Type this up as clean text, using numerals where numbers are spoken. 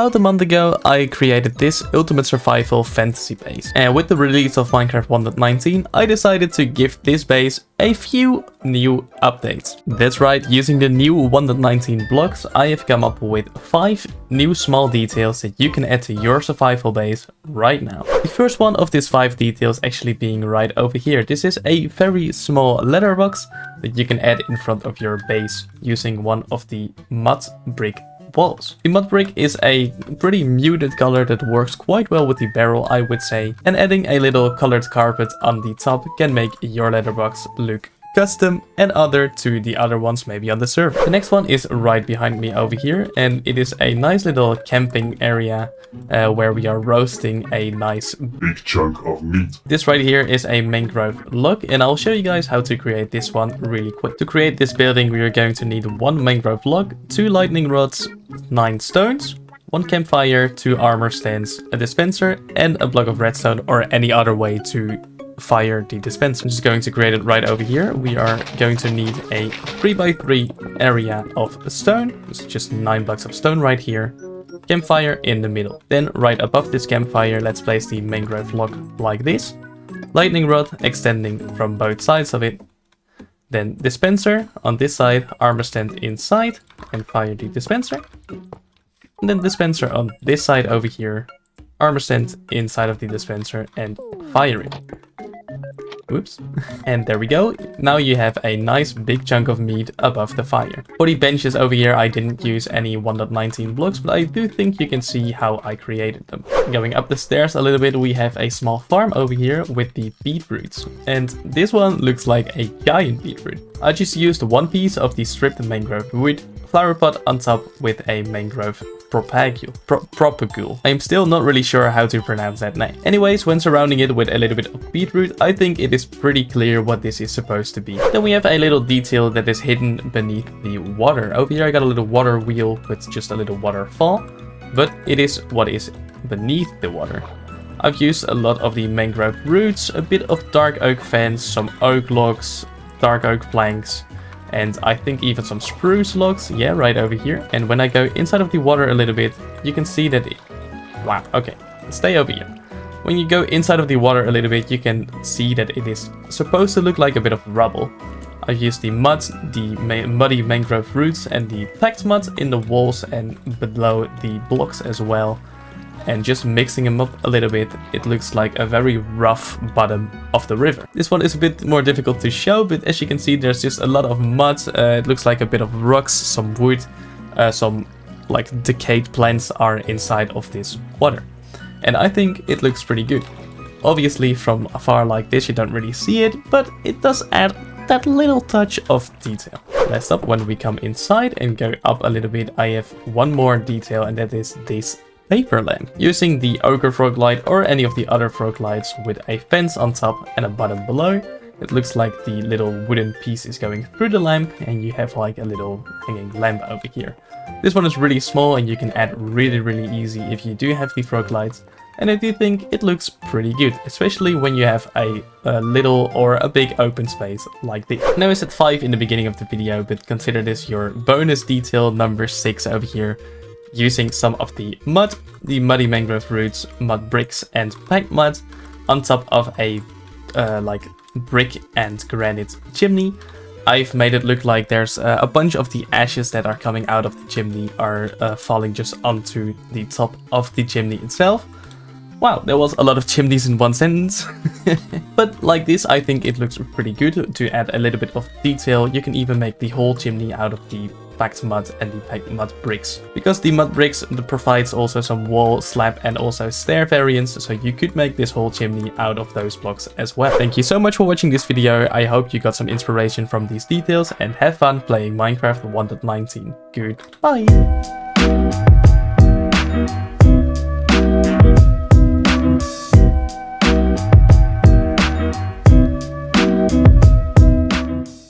About a month ago, I created this Ultimate Survival Fantasy base. And with the release of Minecraft 1.19, I decided to give this base a few new updates. That's right, using the new 1.19 blocks, I have come up with 5 new small details that you can add to your survival base right now. The first one of these 5 details actually being right over here. This is a very small letterbox that you can add in front of your base using one of the mud brick walls. The mud brick is a pretty muted color that works quite well with the barrel, I would say, and adding a little colored carpet on the top can make your letterbox look custom and other to the other ones maybe on the server. The next one is right behind me over here, and it is a nice little camping area where we are roasting a nice big chunk of meat. This right here is a mangrove log, and I'll show you guys how to create this one really quick. To create this building, we are going to need 1 mangrove log, 2 lightning rods, 9 stones, 1 campfire, 2 armor stands, a dispenser, and a block of redstone or any other way to fire the dispenser. I'm just going to create it right over here. We are going to need a 3x3 area of stone. It's just 9 blocks of stone right here. Campfire in the middle. Then right above this campfire, let's place the mangrove log like this. Lightning rod extending from both sides of it. Then dispenser on this side, armor stand inside, and fire the dispenser. And then dispenser on this side over here, armor stand inside of the dispenser, and fire it. Whoops. And there we go. Now you have a nice big chunk of meat above the fire. For the benches over here, I didn't use any 1.19 blocks, but I do think you can see how I created them. Going up the stairs a little bit, we have a small farm over here with the beetroots. And this one looks like a giant beetroot. I just used 1 piece of the stripped mangrove wood, flower pot on top with a mangrove propagule. I am still not really sure how to pronounce that name. Anyways, when surrounding it with a little bit of beetroot, I think it is pretty clear what this is supposed to be. Then we have a little detail that is hidden beneath the water. Over here I got a little water wheel with just a little waterfall, but it is what is beneath the water. I've used a lot of the mangrove roots, a bit of dark oak fence, some oak logs, dark oak planks, and I think even some spruce logs, yeah, right over here. And when I go inside of the water a little bit, you can see that wow, okay, stay over here. When you go inside of the water a little bit, you can see that it is supposed to look like a bit of rubble. I've used the mud, the muddy mangrove roots, and the packed mud in the walls and below the blocks as well. And just mixing them up a little bit, it looks like a very rough bottom of the river. This one is a bit more difficult to show, but as you can see, there's just a lot of mud. It looks like a bit of rocks, some wood, some like decayed plants are inside of this water. And I think it looks pretty good. Obviously from afar like this, you don't really see it, but it does add that little touch of detail. Last up, when we come inside and go up a little bit, I have one more detail, and that is this paper lamp. Using the ochre frog light or any of the other frog lights with a fence on top and a bottom below, it looks like the little wooden piece is going through the lamp, and you have like a little hanging lamp over here. This one is really small and you can add really easy if you do have the frog lights, and I do think it looks pretty good, especially when you have a little or a big open space like this. I know I said 5 in the beginning of the video, but consider this your bonus detail number 6 over here. Using some of the mud, the muddy mangrove roots, mud bricks, and packed mud on top of a like brick and granite chimney. I've made it look like there's a bunch of the ashes that are coming out of the chimney are falling just onto the top of the chimney itself. Wow, there was a lot of chimneys in one sentence. But like this, I think it looks pretty good to add a little bit of detail. You can even make the whole chimney out of the packed mud and the packed mud bricks. Because the mud bricks provides also some wall, slab, and also stair variants, so you could make this whole chimney out of those blocks as well. Thank you so much for watching this video. I hope you got some inspiration from these details and have fun playing Minecraft 1.19. Goodbye!